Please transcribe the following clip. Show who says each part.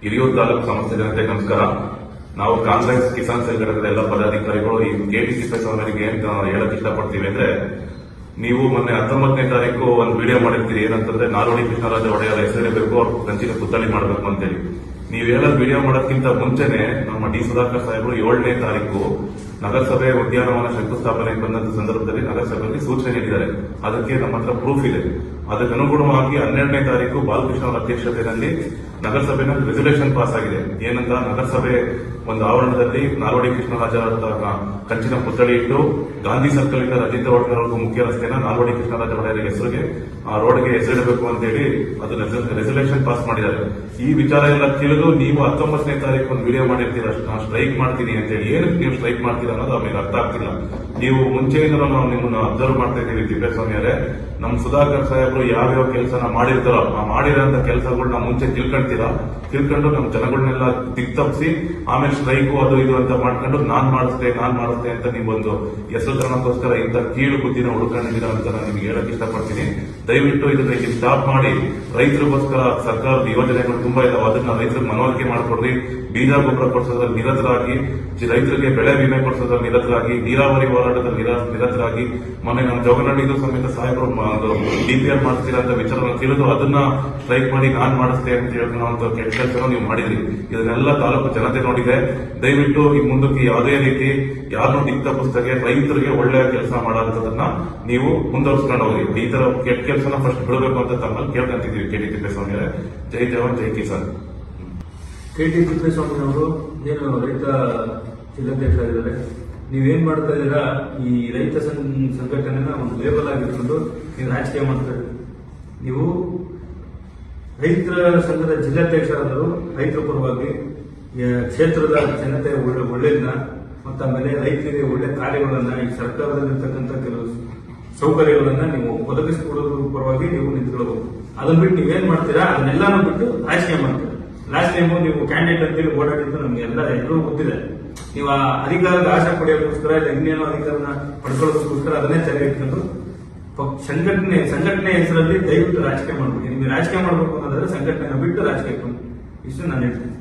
Speaker 1: ಹಿರಿಯೂರು ತಾಲೂಕು ಸಮಸ್ತ ಜನತೆ ನಮಸ್ಕಾರ. ನಾವು ಕಾಂಗ್ರೆಸ್ ಕಿಸಾನ್ ಸೆಲ್ ಘಟಕದ ಎಲ್ಲ ಪದಾಧಿಕಾರಿಗಳು ಈ ಕೆಟಿ ತಿಪ್ಪೇಸ್ವಾಮಿಯವರಿಗೆ ಅಂತ ಹೇಳಕ್ ಇಷ್ಟಪಡ್ತೀವಿ ಅಂದ್ರೆ, ನೀವು ಮೊನ್ನೆ 19ನೇ ತಾರೀಕು ಒಂದು ವಿಡಿಯೋ ಮಾಡಿರ್ತೀರಿ. ಏನಂತಂದ್ರೆ, ನಾಲ್ವಡಿ ಕೃಷ್ಣರಾಜ ಒಡೆಯರ ಹೆಸರಿಡಬೇಕು, ಅವ್ರ ಕಂಚಿನ ಪುತ್ಥಳಿ ಮಾಡಬೇಕು ಅಂತೇಳಿ. ನೀವು ಹೇಳೋದು ವಿಡಿಯೋ ಮಾಡೋದಕ್ಕಿಂತ ಮುಂಚೆನೆ ನಮ್ಮ ಡಿ ಸುಧಾಕರ್ ಸಾಹೇಬರು 7ನೇ ತಾರೀಕು ನಗರಸಭೆ ಉದ್ಯಾನವನ ಶಂಕುಸ್ಥಾಪನೆಗೆ ಬಂದಂತ ಸಂದರ್ಭದಲ್ಲಿ ನಗರಸಭೆಯಲ್ಲಿ ಸೂಚನೆ ನೀಡಿದ್ದಾರೆ. ಅದಕ್ಕೆ ನಮ್ಮ ಹತ್ರ ಪ್ರೂಫ್ ಇದೆ. ಅದಕ್ಕೆ ಅನುಗುಣವಾಗಿ 12ನೇ ತಾರೀಕು ಬಾಲಕೃಷ್ಣ ಅವರ ಅಧ್ಯಕ್ಷತೆಯಲ್ಲಿ ನಗರಸಭೆಯಲ್ಲಿ ರೆಸಲ್ಯೂಷನ್ ಪಾಸ್ ಆಗಿದೆ. ಏನಂತ, ನಗರಸಭೆ ಒಂದು ಆವರಣದಲ್ಲಿ ನಾಲ್ವಡಿ ಕೃಷ್ಣರಾಜ ಕಂಚಿನ ಪುತ್ಥಳಿ ಇಟ್ಟು ಗಾಂಧಿ ಸರ್ಕಲ್ ಇಂದ ರಜಿತ ಹೋಟೆಲ್ವರೆಗೂ ಮುಖ್ಯ ರಸ್ತೆನ ನಾಲ್ವಡಿ ಕೃಷ್ಣರಾಜ ಒಡೆಯರ ಹೆಸರಿಗೆ ಆ ರೋಡ್ಗೆ ಹೆಸರಿಡಬೇಕು ಅಂತೇಳಿ ಅದು ರೆಸಲ್ಯೂಷನ್ ಪಾಸ್ ಮಾಡಿದ್ದಾರೆ. ಈ ವಿಚಾರ ಎಲ್ಲ ತಿಳಿದು ನೀವು 19ನೇ ತಾರೀಕು ಒಂದು ವಿಡಿಯೋ ಮಾಡಿರ್ತೀರ, ನಾನು ಸ್ಟ್ರೈಕ್ ಮಾಡ್ತೀನಿ ಅಂತೇಳಿ. ಏನಕ್ಕೆ ನೀವು ಸ್ಟ್ರೈಕ್ ಮಾಡ್ತೀರಾ ಅನ್ನೋದು ಅವ್ರಿಗೆ ಅರ್ಥ ಆಗ್ತಿಲ್ಲ. ನೀವು ಮುಂಚೆಯಿಂದ ನಾವು ನಿಮ್ಮನ್ನ ಅಬ್ಸರ್ವ್ ಮಾಡ್ತಾ ಇದ್ದೀವಿ ತಿಪ್ಪೇಸ್ವಾಮಿ ಅವರೇ. ನಮ್ಮ ಸುಧಾಕರ್ ಸಾಹೇಬರು ಯಾವ್ಯಾವ ಕೆಲಸನ ಮಾಡಿರ್ತಾರೋ ಆ ಮಾಡಿರೋಂಥ ಕೆಲಸಗಳನ್ನ ಮುಂಚೆ ತಿಳ್ಕೊಂಡು ನಮ್ಮ ಜನಗಳನ್ನೆಲ್ಲ ದಿಕ್ತಪ್ಪಿಸಿ ಆಮೇಲೆ ಸ್ಟ್ರೈಕು ಅದು ಇದು ಅಂತ ಮಾಡ್ಕೊಂಡು ನಾನ್ ಮಾಡಿಸ್ತೆ ಅಂತ ನೀವೊಂದು ಹೆಸರು ತರೋಕ್ಕೋಸ್ಕರ ಇಂಥ ಕೀಳು ಬುದ್ಧಿನ ಹುಡುಕೊಂಡಿದ್ದೀರಾ ಅಂತ ನಾನು ನಿಮ್ಗೆ ಹೇಳಕ್ ಇಷ್ಟಪಡ್ತೀನಿ. ದಯವಿಟ್ಟು ಇದನ್ನ ಸ್ಟಾಪ್ ಮಾಡಿ. ರೈತರಿಗೋಸ್ಕರ ಸರ್ಕಾರದ ಯೋಜನೆಗಳು ತುಂಬಾ ಇದಾವೆ, ಅದನ್ನ ರೈತರಿಗೆ ಮನವರಿಕೆ ಮಾಡಿಕೊಡ್ರಿ. ಬೀಜ ಗೊಬ್ಬರ ಕೊಡಿಸೋದ್ರಲ್ಲಿ ನಿರತರಾಗಿ, ರೈತರಿಗೆ ಬೆಳೆ ವಿಮೆ ಕೊಡಿಸೋದ್ರಲ್ಲಿ ನಿರತರಾಗಿ, ನೀರಾವರಿ ಹೋರಾಟದಲ್ಲಿ ನಿರತರಾಗಿ, ಮೊನ್ನೆ ನಮ್ಮ ಜೋಗನಹಳ್ಳಿದು ಸಮೇತ ಸಾಹೇಬರು ಡಿಪಿಆರ್ ಮಾಡ್ತೀರಾ ಅಂತ ವಿಚಾರ ತಿಳಿದು ಅದನ್ನ ಸ್ಟ್ರೈಕ್ ಮಾಡಿ ನಾನ್ ಮಾಡಿಸ್ತೆ ಅಂತ ಹೇಳುವಂತ ಕೆಟ್ಟ ಕೆಲಸ ನೀವು ಮಾಡಿದ್ರಿ. ಇದನ್ನೆಲ್ಲ ತಾಲೂಕು ಜನತೆ ನೋಡಿದೆ. ದಯವಿಟ್ಟು ಈ ಮುಂದಕ್ಕೆ ಯಾವುದೇ ರೀತಿ ಯಾರನ್ನೂ ದಿಕ್ತಪ್ಪಿಸ್ದಾಗೆ ರೈತರಿಗೆ ಒಳ್ಳೆಯ ಕೆಲಸ ಮಾಡೋದನ್ನ ನೀವು ಮುಂದುವರಿಸ್ಕೊಂಡು ಹೋಗಿ. ಈ ತರ ಕೆಟ್ಟ ಕೆಲಸನ ಫಸ್ಟ್ ಬಿಡಬೇಕು ಅಂತ ತಮ್ಮಲ್ಲಿ ಕೇಳ್ಕೊಂತಿದ್ದೀವಿ. ಕೆಟಿ ತಿಪ್ಪೇಸ್ವಾಮಿ ಅವರೇ, ಜೈ ಜವಾನ್ ಜೈ ಕಿಸಾನ್.
Speaker 2: ಕೆಟಿ ತಿಪ್ಪೇಸ್ವಾಮಿ ಅವರು ಏನು ರೈತ ಜಿಲ್ಲಾಧ್ಯಕ್ಷರಾಗಿದ್ದಾರೆ. ನೀವೇನ್ ಮಾಡ್ತಾ ಇದ್ದೀರಾ, ಈ ರೈತ ಸಂಘಟನೆನ ಒಂದು ಲೇಬಲ್ ಆಗಿಟ್ಕೊಂಡು ನೀವು ರಾಜಕೀಯ ಮಾಡ್ತಾ ಇದ್ದೀರಿ. ನೀವು ರೈತರ ಸಂಘದ ಜಿಲ್ಲಾಧ್ಯಕ್ಷರಾದರು ರೈತರ ಪರವಾಗಿ ಕ್ಷೇತ್ರದ ಜನತೆ ಒಳ್ಳೆಯದನ್ನ ಮತ್ತು ಆಮೇಲೆ ರೈತರಿಗೆ ಒಳ್ಳೆ ಕಾರ್ಯಗಳನ್ನ, ಈ ಸರ್ಕಾರದಲ್ಲಿರ್ತಕ್ಕಂಥ ಕೆಲವು ಸೌಕರ್ಯಗಳನ್ನ ನೀವು ಒದಗಿಸಿಕೊಡೋದ್ರ ಪರವಾಗಿ ನೀವು ನಿಂತ್ಕೊಳ್ಬಹುದು. ಅದನ್ನ ಬಿಟ್ಟು ನೀವೇನ್ ಮಾಡ್ತೀರಾ, ಅದನ್ನೆಲ್ಲಾನು ಬಿಟ್ಟು ರಾಜಕೀಯ ಮಾಡ್ತೀರಾ. ಲಾಸ್ಟ್ ಟೈಮು ನೀವು ಕ್ಯಾಂಡಿಡೇಟ್ ಅಂತೇಳಿ ಓಡಾಡಿದ್ದು ನಮ್ಗೆ ಎಲ್ಲರೂ ಗೊತ್ತಿದೆ. ನೀವು ಆ ಅಧಿಕಾರದ ಆಶೆ ಪಡೆಯೋದಕ್ಕೋಸ್ಕರ ಇಲ್ಲ ಇನ್ನೇನೋ ಅಧಿಕಾರನ ಪಡ್ಕೊಳ್ಳೋದಕ್ಕೋಸ್ಕರ ಅದನ್ನೇ ತೆರೆ ಇಟ್ಕೊಂಡು ಸಂಘಟನೆ ಹೆಸರಲ್ಲಿ ದಯವಿಟ್ಟು ರಾಜಕೀಯ ಮಾಡ್ಬೇಕು. ನಿಮ್ಗೆ ರಾಜಕೀಯ ಮಾಡ್ಬೇಕು ಅನ್ನೋದಾದ್ರೆ ಸಂಘಟನೆ ಬಿಟ್ಟು ರಾಜಕೀಯ ಇಷ್ಟು ನಾನು ಹೇಳ್ತೀನಿ.